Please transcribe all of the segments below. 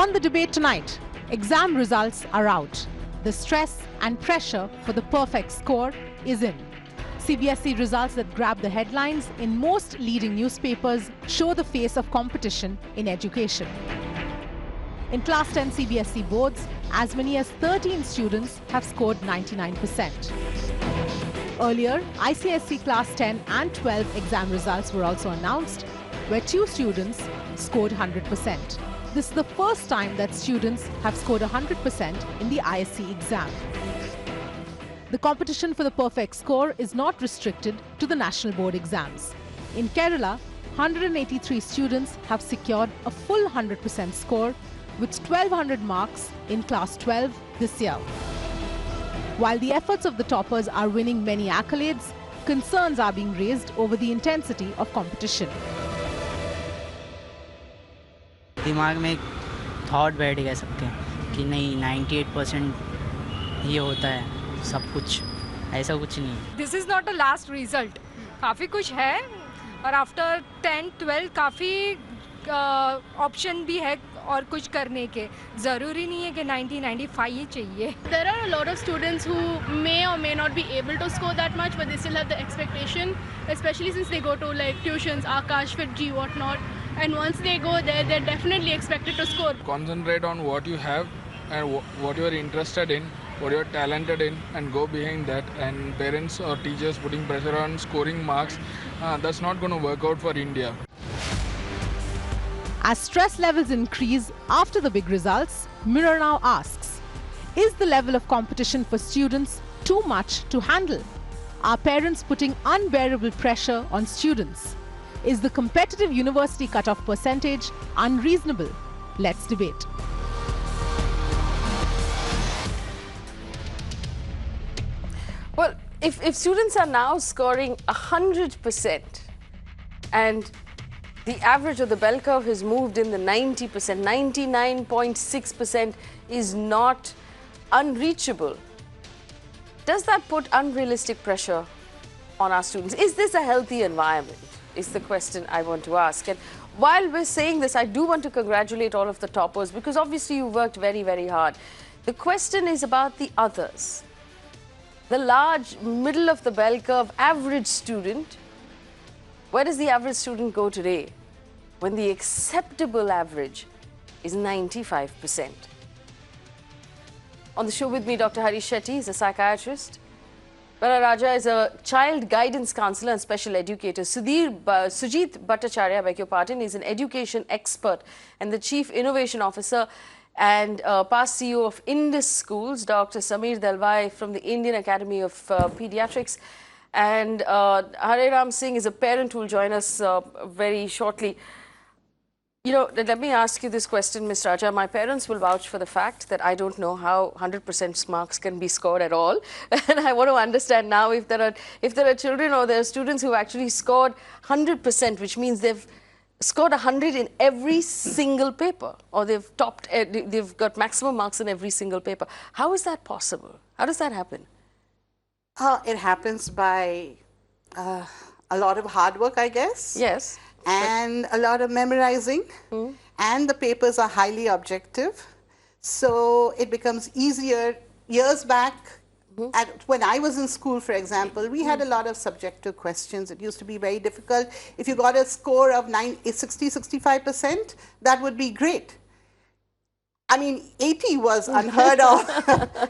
On the debate tonight, exam results are out. The stress and pressure for the perfect score is in. CBSE results that grab the headlines in most leading newspapers show the face of competition in education. In Class 10 CBSE boards, as many as 13 students have scored 99%. Earlier, ICSE Class 10 and 12 exam results were also announced, where 2 students scored 100%. This is the first time that students have scored 100% in the ICSE exam. The competition for the perfect score is not restricted to the national board exams. In Kerala, 183 students have secured a full 100% score with 1200 marks in Class 12 this year. While the efforts of the toppers are winning many accolades, concerns are being raised over the intensity of competition. दिमाग में एक thought बैठ गया सबके कि नहीं 98% ये होता है सब कुछ, ऐसा कुछ नहीं. This is not a last result, काफ़ी कुछ है और आफ्टर 10, 12 काफ़ी ऑप्शन भी है और कुछ करने के. ज़रूरी नहीं है कि 90, 95 ही चाहिए. There are a lot of students who may or may not be able to score that much, but they still have the expectation, especially since they go to like tuitions, Akash, Fitji, whatnot. And once they go there, they're definitely expected to score. Concentrate on what you have and what you are interested in, what you are talented in, and go behind that. And parents or teachers putting pressure on scoring marks, that's not going to work out for India. As stress levels increase after the big results, Mirror now asks, is the level of competition for students too much to handle? Are parents putting unbearable pressure on students? Is the competitive university cutoff percentage unreasonable? Let's debate. Well, if students are now scoring 100% and the average of the bell curve has moved in the 90%, 99.6% is not unreachable, does that put unrealistic pressure on our students? Is this a healthy environment? Is the question I want to ask. And while we're saying this, I do want to congratulate all of the toppers because obviously you worked very, very hard. The question is about the others. The large middle of the bell curve average student. Where does the average student go today when the acceptable average is 95%? On the show with me, Dr. Harish Shetty is a psychiatrist. Bara Raja is a child guidance counselor and special educator. Sujit Bhattacharya, beg your pardon, is an education expert and the chief innovation officer and past CEO of Indus Schools. Dr. Sameer Dalwai from the Indian Academy of Pediatrics. And Hare Ram Singh is a parent who will join us very shortly. You know, let me ask you this question, Ms. Raja. My parents will vouch for the fact that I don't know how 100% marks can be scored at all. And I want to understand now if there are children or there are students who actually scored 100%, which means they've scored 100 in every single paper, or they've got maximum marks in every single paper. How is that possible? How does that happen? It happens by a lot of hard work, I guess. Yes. And a lot of memorizing, and the papers are highly objective, so it becomes easier. Years back, when I was in school, for example, we had a lot of subjective questions. It used to be very difficult. If you got a score of 65%, that would be great. I mean, 80 was unheard of,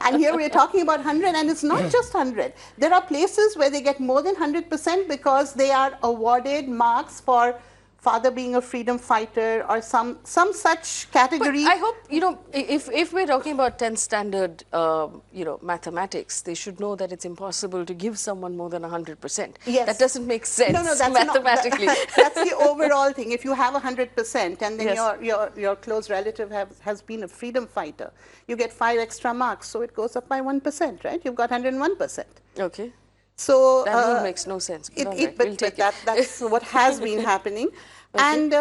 and here we're talking about 100, and it's not just 100. There are places where they get more than 100% because they are awarded marks for father being a freedom fighter or some such category. But I hope, you know, if we're talking about 10th standard, you know, mathematics, they should know that it's impossible to give someone more than 100%. Yes. That doesn't make sense that's mathematically. That's the overall thing. If you have 100% and then your close relative has been a freedom fighter, you get 5 extra marks, so it goes up by 1%, right? You've got 101%. Okay. So that rule makes no sense. That's what has been happening. Okay. And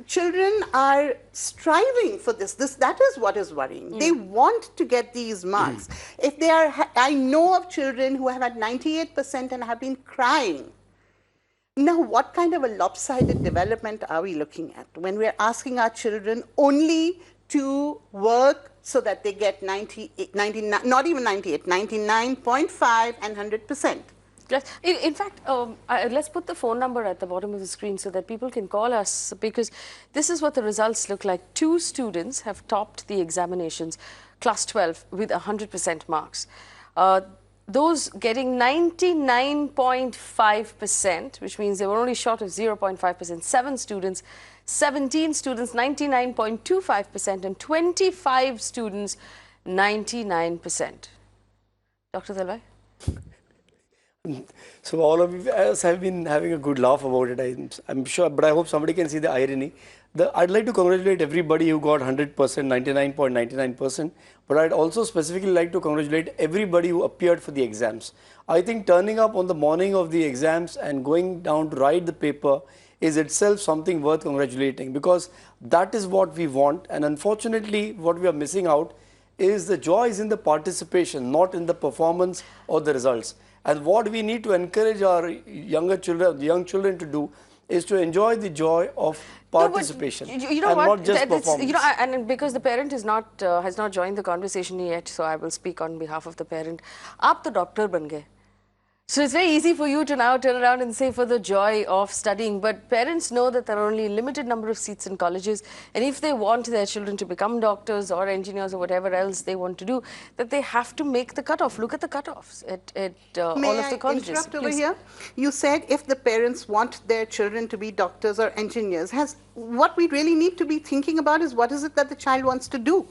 children are striving for this. That is what is worrying. They want to get these marks. If they are, I know of children who have had 98% and have been crying. Now, what kind of a lopsided development are we looking at when we're asking our children only to work so that they get 99, not even 98, 99.5 and 100%. Yes. In fact, let's put the phone number at the bottom of the screen so that people can call us, because this is what the results look like. 2 students have topped the examinations, class 12, with 100% marks. Those getting 99.5%, which means they were only short of 0.5%, 7 students, 17 students, 99.25%, and 25 students, 99%. Dr. Dalwai? So all of us have been having a good laugh about it, I'm sure, but I hope somebody can see the irony. I'd like to congratulate everybody who got 100%, 99.99%, but I'd also specifically like to congratulate everybody who appeared for the exams. I think turning up on the morning of the exams and going down to write the paper is itself something worth congratulating, because that is what we want, and unfortunately what we are missing out is the joy is in the participation, not in the performance or the results. And what we need to encourage our young children to do is to enjoy the joy of participation, you know and what? not just performance. You know, and because the parent is not has not joined the conversation yet, so I will speak on behalf of the parent. Aap to doctor ban gaye. So it's very easy for you to now turn around and say for the joy of studying, but parents know that there are only a limited number of seats in colleges, and if they want their children to become doctors or engineers or whatever else they want to do, that they have to make the cutoff. Look at the cutoffs at all of the colleges. May I interrupt over here? You said if the parents want their children to be doctors or engineers, what we really need to be thinking about is what is it that the child wants to do?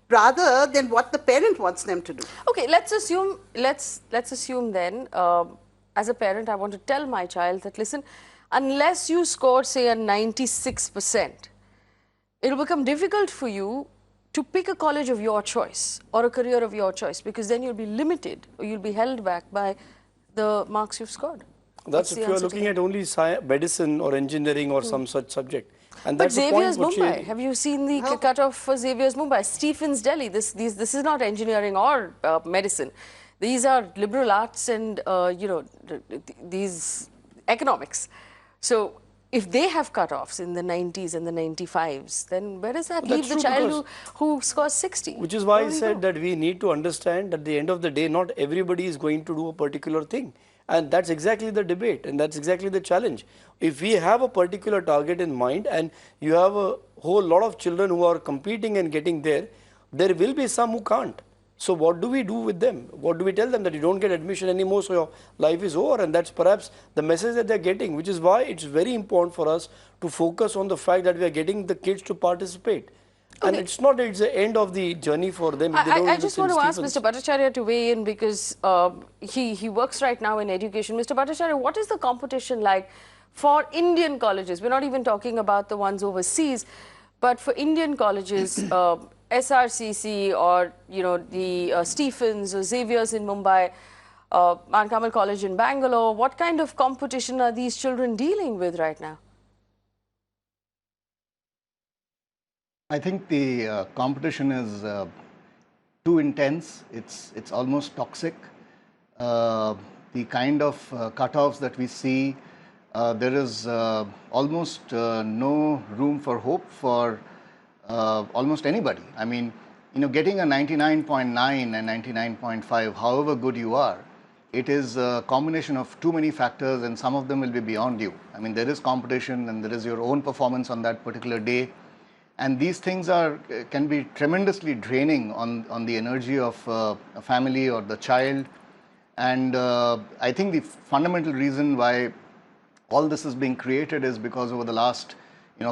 Rather than what the parent wants them to do. Okay, let's assume then, as a parent, I want to tell my child that, listen, unless you score, say, a 96%, it will become difficult for you to pick a college of your choice or a career of your choice, because then you'll be limited or you'll be held back by the marks you've scored. That's if you're looking at only medicine or engineering or some such subject. And but that's Xavier's Mumbai, have you seen the cutoff for Xavier's Mumbai? Stephens Delhi, this is not engineering or medicine. These are liberal arts and, you know, these economics. So if they have cutoffs in the 90s and the 95s, then where does that leave the child who scores 60? Which is why I said that we need to understand that at the end of the day, not everybody is going to do a particular thing. And that's exactly the debate, and that's exactly the challenge. If we have a particular target in mind and you have a whole lot of children who are competing and getting there, there will be some who can't. So what do we do with them? What do we tell them? That you don't get admission anymore, so your life is over? And that's perhaps the message that they're getting, which is why it's very important for us to focus on the fact that we are getting the kids to participate. And it's not it's the end of the journey for them. I just want to ask Mr. Bhattacharya to weigh in, because he works right now in education. Mr. Bhattacharya, what is the competition like for Indian colleges? We're not even talking about the ones overseas, but for Indian colleges, SRCC or, you know, the Stephens or Xavier's in Mumbai, Mankamal College in Bangalore, what kind of competition are these children dealing with right now? I think the competition is too intense. It's almost toxic. The kind of cutoffs that we see, there is almost no room for hope for almost anybody. I mean, you know, getting a 99.9 and 99.5, however good you are, it is a combination of too many factors, and some of them will be beyond you. I mean, there is competition and there is your own performance on that particular day. And these things can be tremendously draining on the energy of a family or the child. And I think the fundamental reason why all this is being created is because over the last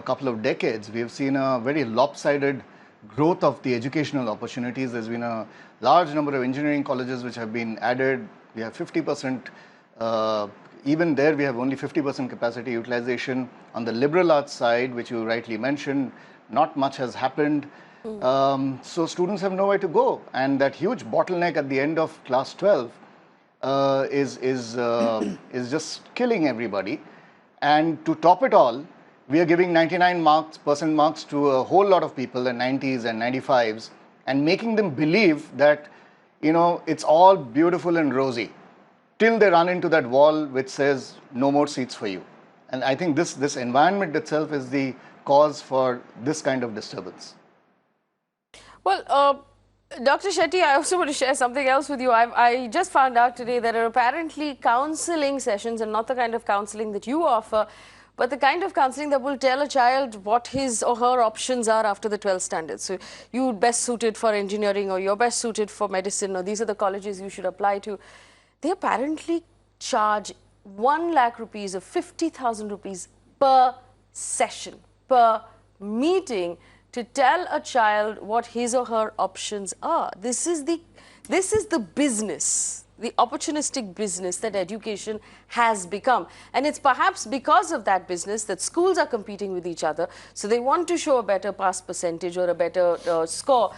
couple of decades, we have seen a very lopsided growth of the educational opportunities. There's been a large number of engineering colleges which have been added. We have 50%, even there we have only 50% capacity utilization. On the liberal arts side, which you rightly mentioned, not much has happened. So students have nowhere to go, and that huge bottleneck at the end of class 12 is just killing everybody. And to top it all, we are giving 99% marks to a whole lot of people, in 90s and 95s, and making them believe that it's all beautiful and rosy, till they run into that wall which says no more seats for you. And I think this environment itself is the cause for this kind of disturbance. Well, Dr. Shetty, I also want to share something else with you. I just found out today that there are apparently counseling sessions, and not the kind of counseling that you offer, but the kind of counseling that will tell a child what his or her options are after the 12th standard. So you're best suited for engineering, or you're best suited for medicine, or these are the colleges you should apply to. They apparently charge 1 lakh rupees or 50,000 rupees per session, per meeting, to tell a child what his or her options are. This is the business, the opportunistic business that education has become. And it's perhaps because of that business that schools are competing with each other. So they want to show a better pass percentage or a better score.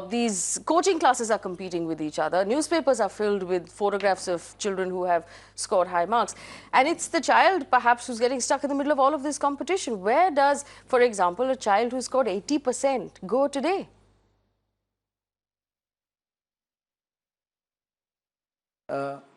These coaching classes are competing with each other. Newspapers are filled with photographs of children who have scored high marks. And it's the child perhaps who's getting stuck in the middle of all of this competition. Where does, for example, a child who scored 80% go today?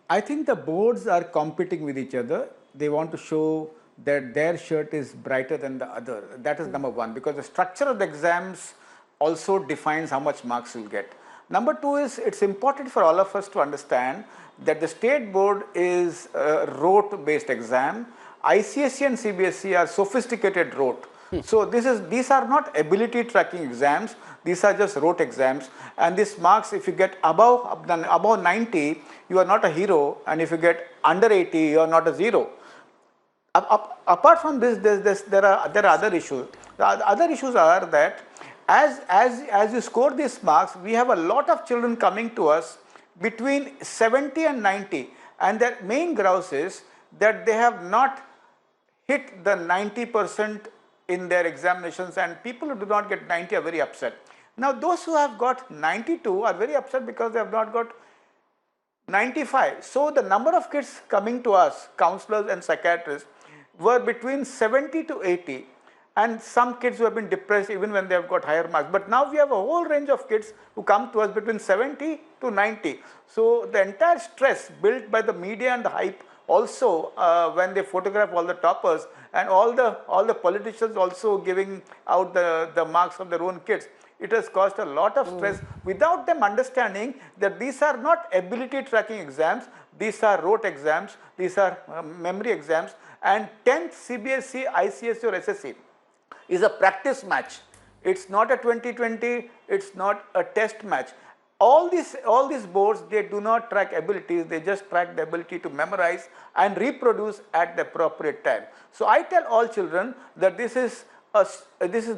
I think the boards are competing with each other. They want to show that their shirt is brighter than the other. That is number one, because the structure of the exams also defines how much marks you'll get. Number two is, it's important for all of us to understand that the state board is a rote-based exam. ICSE and CBSE are sophisticated rote. So these are not ability tracking exams. These are just rote exams, and these marks, if you get above 90, you are not a hero, and if you get under 80, you are not a zero. Apart from this, there are other issues. The other issues are that as you score these marks, we have a lot of children coming to us between 70 and 90, and their main grouse is that they have not hit the 90% in their examinations, and people who do not get 90 are very upset. Now, those who have got 92 are very upset because they have not got 95. So the number of kids coming to us, counselors and psychiatrists, were between 70 to 80, and some kids who have been depressed even when they have got higher marks. But now we have a whole range of kids who come to us between 70 to 90. So the entire stress built by the media and the hype also, when they photograph all the toppers, and all the politicians also giving out the marks of their own kids, it has caused a lot of stress without them understanding that these are not ability tracking exams, these are rote exams, these are memory exams, and 10th CBSE, ICSE or SSE is a practice match. It's not a 2020, it's not a test match. All these boards, they do not track abilities, they just track the ability to memorize and reproduce at the appropriate time. So I tell all children that this is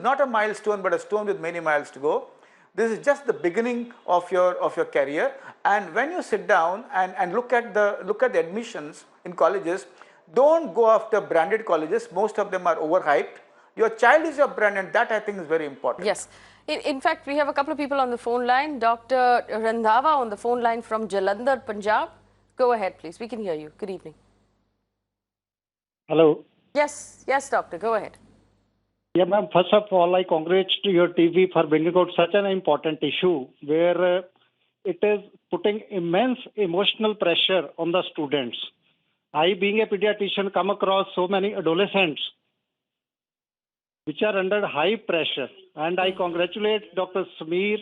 not a milestone, but a stone with many miles to go. This is just the beginning of your career. And when you sit down and look at the admissions in colleges, don't go after branded colleges. Most of them are overhyped. Your child is your brand, and that I think is very important. Yes. In fact, we have a couple of people on the phone line. Dr. Randhawa on the phone line from Jalandhar, Punjab. Go ahead, please. We can hear you. Good evening. Hello. Yes, doctor. Go ahead. Yeah, ma'am. First of all, I congratulate your TV for bringing out such an important issue where it is putting immense emotional pressure on the students. I, being a pediatrician, come across so many adolescents which are under high pressure. And I congratulate Dr. Sameer,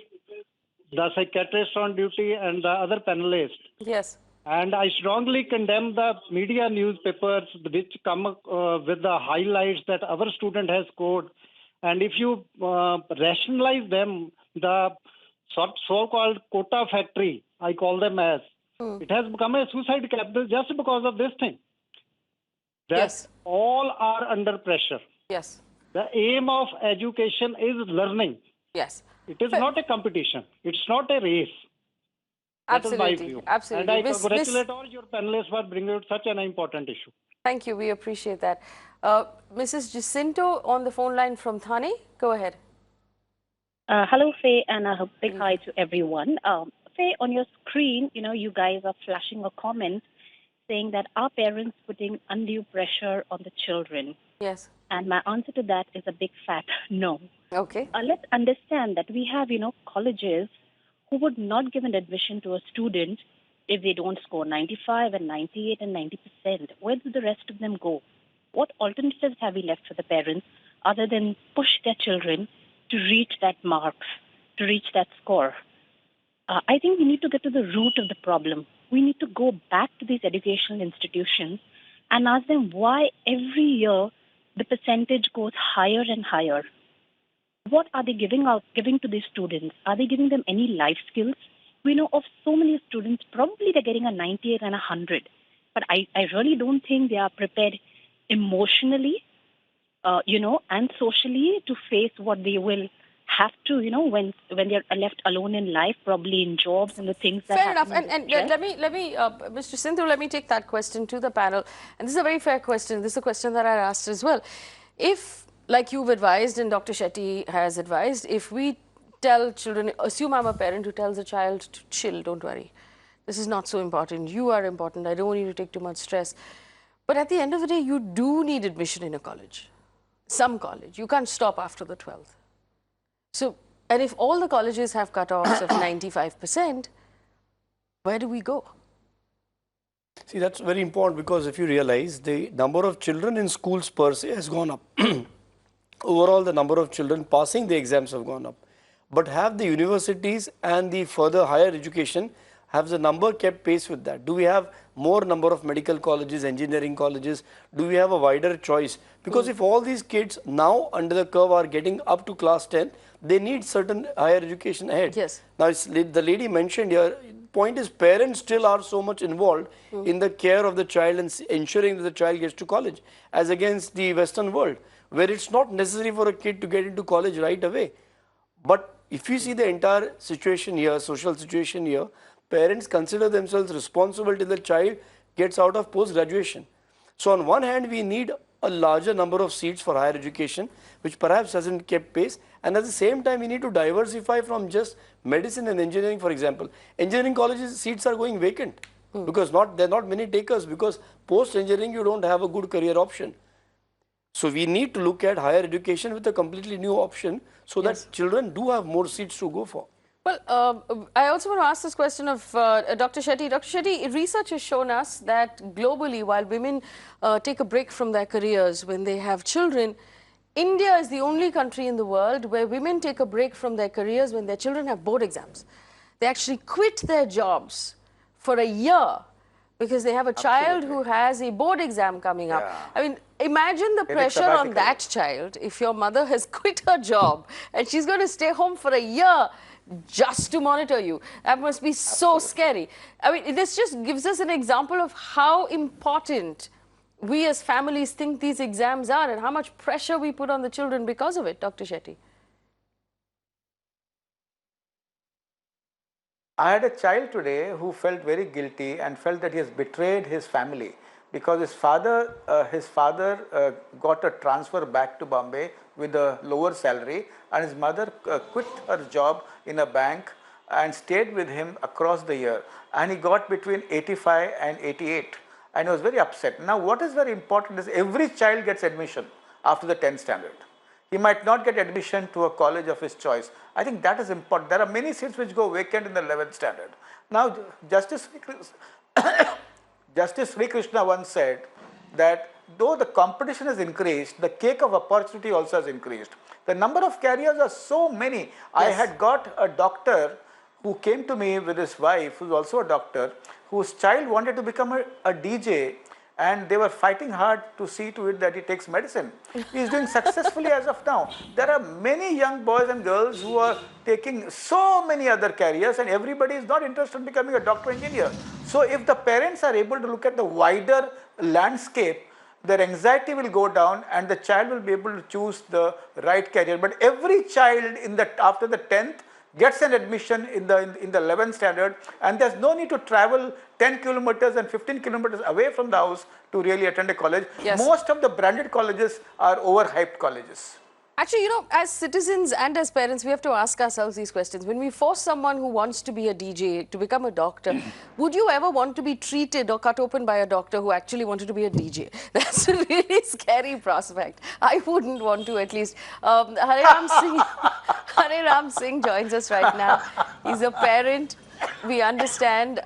the psychiatrist on duty, and the other panelists. Yes. And I strongly condemn the media newspapers which come with the highlights that our student has scored. And if you rationalize them, the so-called quota factory, I call them as, it has become a suicide capital just because of this thing. That all are under pressure. Yes. The aim of education is learning. Yes. It is not a competition. It's not a race. Absolutely. Absolutely. And I congratulate all your panelists for bringing out such an important issue. Thank you. We appreciate that. Mrs. Jacinto on the phone line from Thane. Go ahead. Hello, Faye, and a big hi to everyone. Faye, on your screen, you guys are flashing a comment saying that our parents putting undue pressure on the children. Yes. And my answer to that is a big fat no. Okay. Let's understand that we have, colleges who would not give an admission to a student if they don't score 95 and 98 and 90%. Where do the rest of them go? What alternatives have we left for the parents other than push their children to reach that marks? to reach that score. I think we need to get to the root of the problem. We need to go back to these educational institutions and ask them why every year the percentage goes higher and higher. What are they giving to these students? Are they giving them any life skills? We know of so many students, probably they're getting a 98 and a 100, but I really don't think they are prepared emotionally, and socially to face what they will have to, when they're left alone in life, probably in jobs and the things that Fair happen. enough. And let me, Mr. Sindhu, let me take that question to the panel. And this is a very fair question. This is a question that I asked as well. If, like you've advised and Dr. Shetty has advised, if we tell children, assume I'm a parent who tells a child to chill, don't worry. This is not so important. You are important. I don't want you to take too much stress. But at the end of the day, you do need admission in a college. Some college. You can't stop after the 12th. So, and if all the colleges have cutoffs of 95%, where do we go? See, that's very important because if you realize the number of children in schools per se has gone up. Overall, the number of children passing the exams have gone up. But have the universities and the further higher education, have the number kept pace with that? Do we have more number of medical colleges, engineering colleges? Do we have a wider choice? Because if all these kids now under the curve are getting up to class 10, they need certain higher education ahead. Yes. Now, the lady mentioned here, point is parents still are so much involved in the care of the child and ensuring that the child gets to college, as against the Western world, where it's not necessary for a kid to get into college right away. But if you see the entire situation here, social situation here, parents consider themselves responsible till the child gets out of post-graduation. So on one hand, we need a larger number of seats for higher education, which perhaps hasn't kept pace. And at the same time, we need to diversify from just medicine and engineering, for example. Engineering colleges seats are going vacant because there are not many takers, because post-engineering you don't have a good career option. So we need to look at higher education with a completely new option so that children do have more seats to go for. Well, I also want to ask this question of Dr. Shetty. Dr. Shetty, research has shown us that globally, while women take a break from their careers when they have children, India is the only country in the world where women take a break from their careers when their children have board exams. They actually quit their jobs for a year because they have a child who has a board exam coming up. I mean, imagine the pressure on that child if your mother has quit her job and she's going to stay home for a year just to monitor you. That must be so scary. I mean, this just gives us an example of how important we as families think these exams are and how much pressure we put on the children because of it, Dr. Shetty. I had a child today who felt very guilty and felt that he has betrayed his family because his father got a transfer back to Bombay with a lower salary, and his mother quit her job in a bank and stayed with him across the year, and he got between 85 and 88, and he was very upset. Now what is very important is every child gets admission after the 10th standard. He might not get admission to a college of his choice. I think that is important. There are many seats which go vacant in the 11th standard. Now Justice Sri Krishna once said that though the competition has increased, the cake of opportunity also has increased. The number of careers are so many. Yes. I had got a doctor who came to me with his wife, who is also a doctor, whose child wanted to become a DJ, and they were fighting hard to see to it that he takes medicine. He is doing successfully as of now. There are many young boys and girls who are taking so many other careers, and everybody is not interested in becoming a doctor or engineer. So if the parents are able to look at the wider landscape, their anxiety will go down and the child will be able to choose the right career. But every child after the 10th gets an admission in the 11th standard, and there's no need to travel 10 kilometers and 15 kilometers away from the house to really attend a college. Yes. Most of the branded colleges are overhyped colleges. Actually, you know, as citizens and as parents, we have to ask ourselves these questions. When we force someone who wants to be a DJ to become a doctor, would you ever want to be treated or cut open by a doctor who actually wanted to be a DJ? That's a really scary prospect. I wouldn't want to, at least. Hare Ram Singh joins us right now. He's a parent, we understand,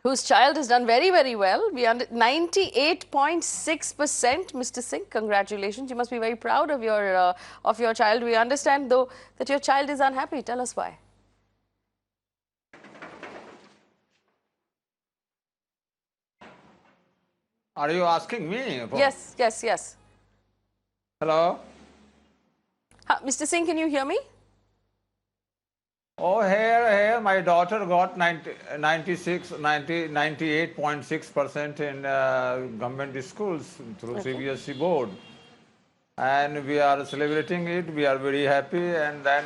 whose child has done very, very well. We under 98.6%. Mr. Singh, congratulations. You must be very proud of your child. We understand, though, that your child is unhappy. Tell us why. Are you asking me? Yes, yes, yes. Hello? Mr. Singh, can you hear me? Oh, here, my daughter got 98.6% in government schools through CBSE board. And we are celebrating it. We are very happy. And then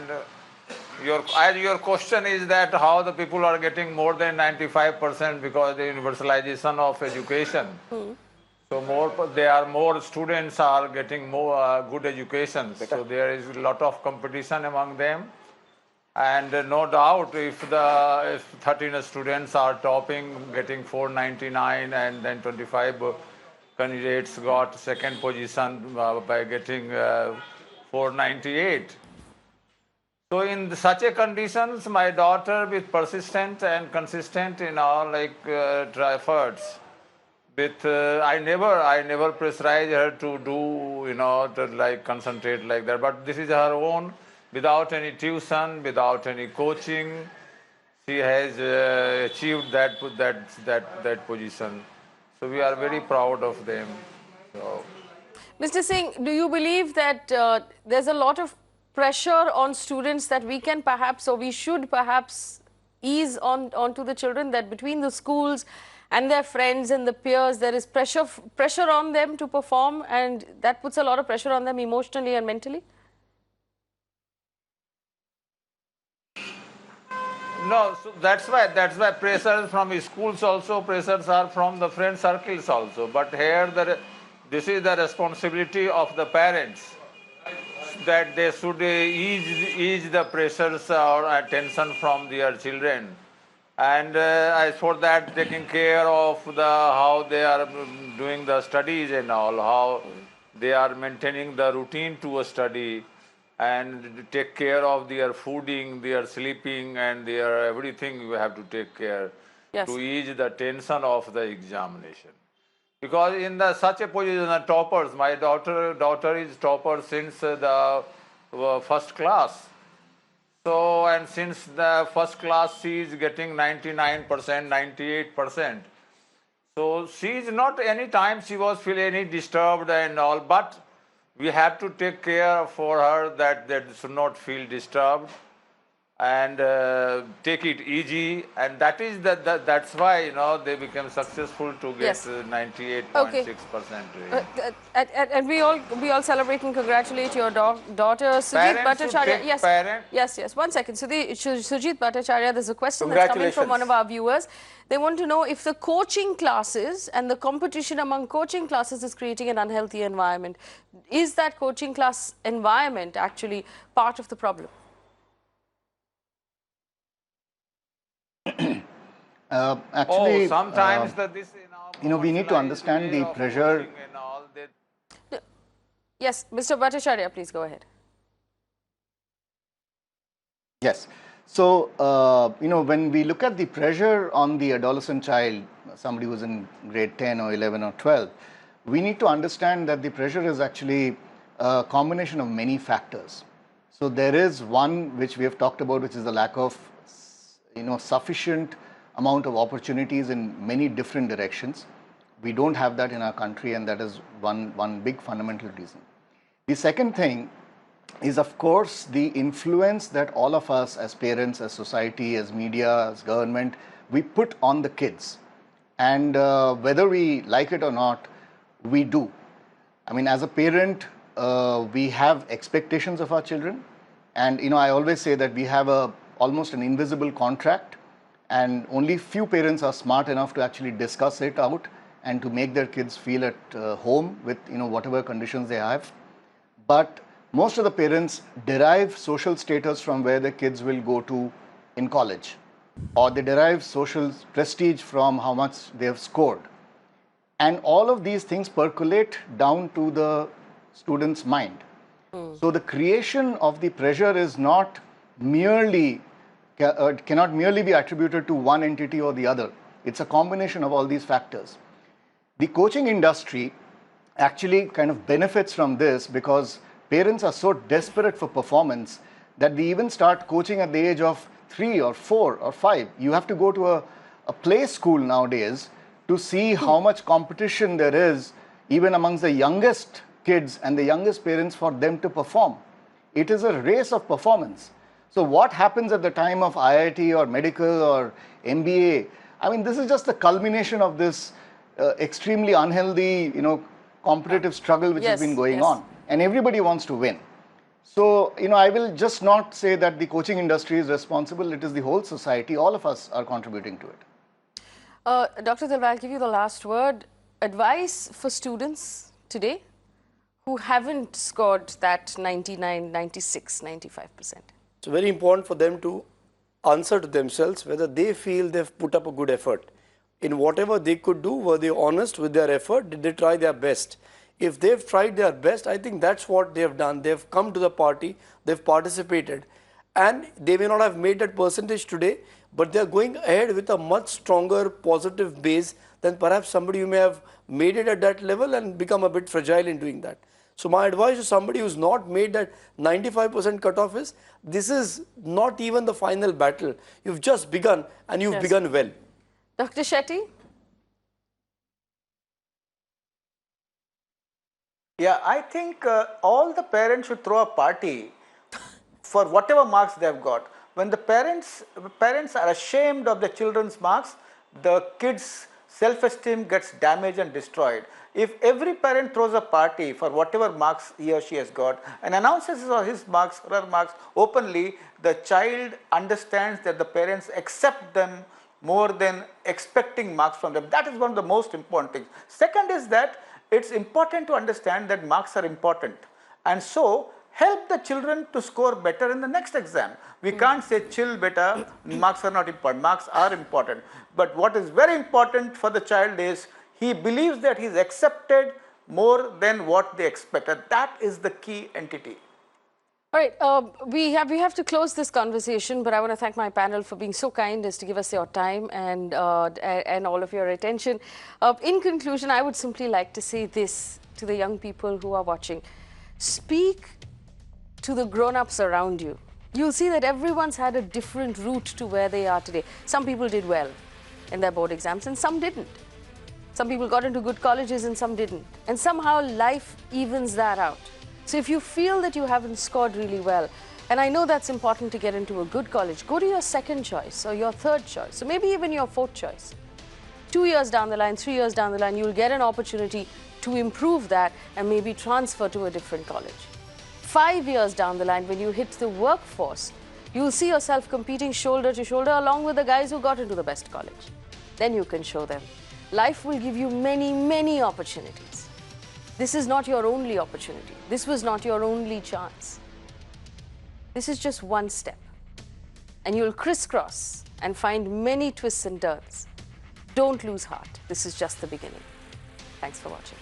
your question is that how the people are getting more than 95% because the universalization of education. So more students are getting more good education. So there is a lot of competition among them. And no doubt if 13 students are topping, getting 499, and then 25 candidates got second position by getting 498. So in such a conditions, my daughter with persistent and consistent in all efforts, with I never pressurize her to do to concentrate like that. But this is her own, without any tuition, without any coaching, she has achieved that position. So we are very proud of them. So. Mr. Singh, do you believe that there's a lot of pressure on students that we can perhaps, or we should perhaps ease onto the children, that between the schools and their friends and the peers, there is pressure on them to perform, and that puts a lot of pressure on them emotionally and mentally? No, so that's why pressures from schools also, pressures are from the friend circles also. But here this is the responsibility of the parents, that they should ease the pressures or attention from their children. And as for that, taking care of how they are doing the studies and all, how they are maintaining the routine to a study, and take care of their fooding, their sleeping, and their everything. You have to take care to ease the tension of the examination. Because in such a position, the toppers, my daughter is topper since the first class. So, and since the first class, she is getting 99%, 98%. So, she is not any time she was feeling any disturbed and all, but we have to take care for her that they should not feel disturbed and take it easy, and that's why they became successful to get 98.6%. And we all celebrate and congratulate your daughter Sujit Bhattacharya. Yes. 1 second. Sujit Bhattacharya, there's a question that's coming from one of our viewers. They want to know if the coaching classes and the competition among coaching classes is creating an unhealthy environment. Is that coaching class environment actually part of the problem? Actually, sometimes we need to understand the pressure. Yes, Mr. Bhattacharya, please go ahead. Yes. So, when we look at the pressure on the adolescent child, somebody who's in grade 10 or 11 or 12, we need to understand that the pressure is actually a combination of many factors. So, there is one which we have talked about, which is the lack of, sufficient amount of opportunities in many different directions. We don't have that in our country, and that is one big fundamental reason. The second thing is, of course, the influence that all of us as parents, as society, as media, as government, we put on the kids. And whether we like it or not, we do. I mean, as a parent, we have expectations of our children. And, I always say that we have almost an invisible contract, and only few parents are smart enough to actually discuss it out and to make their kids feel at home with, whatever conditions they have. But most of the parents derive social status from where the kids will go to in college, or they derive social prestige from how much they have scored. And all of these things percolate down to the student's mind. So the creation of the pressure is not merely, cannot merely be attributed to one entity or the other. It's a combination of all these factors. The coaching industry actually kind of benefits from this because parents are so desperate for performance that they even start coaching at the age of 3 or 4 or 5. You have to go to a play school nowadays to see how much competition there is even amongst the youngest kids and the youngest parents for them to perform. It is a race of performance. So what happens at the time of IIT or medical or MBA? I mean, this is just the culmination of this extremely unhealthy, competitive struggle which has been going on. And everybody wants to win. So, I will just not say that the coaching industry is responsible. It is the whole society. All of us are contributing to it. Dr. Dilba, I'll give you the last word. Advice for students today who haven't scored that 99, 96, 95%. It's very important for them to answer to themselves whether they feel they've put up a good effort. In whatever they could do, were they honest with their effort? Did they try their best? If they've tried their best, I think that's what they've done. They've come to the party, they've participated, and they may not have made that percentage today, but they're going ahead with a much stronger positive base than perhaps somebody who may have made it at that level and become a bit fragile in doing that. So my advice to somebody who's not made that 95% cutoff is, this is not even the final battle. You've just begun, and you've begun well. Dr. Shetty? Yeah, I think all the parents should throw a party for whatever marks they've got. When the parents are ashamed of the children's marks, the kids' self-esteem gets damaged and destroyed. If every parent throws a party for whatever marks he or she has got and announces his marks or her marks openly, the child understands that the parents accept them more than expecting marks from them. That is one of the most important things. Second is that it's important to understand that marks are important, and so help the children to score better in the next exam. We can't say chill better, marks are not important. Marks are important. But what is very important for the child is he believes that he is accepted more than what they expect. And that is the key entity. All right, we have to close this conversation, but I want to thank my panel for being so kind as to give us your time and all of your attention. In conclusion, I would simply like to say this to the young people who are watching. Speak to the grown-ups around you. You'll see that everyone's had a different route to where they are today. Some people did well in their board exams and some didn't. Some people got into good colleges and some didn't. And somehow life evens that out. So if you feel that you haven't scored really well, and I know that's important to get into a good college, go to your second choice or your third choice, or maybe even your fourth choice. 2 years down the line, 3 years down the line, you'll get an opportunity to improve that and maybe transfer to a different college. 5 years down the line, when you hit the workforce, you'll see yourself competing shoulder to shoulder along with the guys who got into the best college. Then you can show them. Life will give you many, many opportunities. This is not your only opportunity. This was not your only chance. This is just one step. And you'll crisscross and find many twists and turns. Don't lose heart. This is just the beginning. Thanks for watching.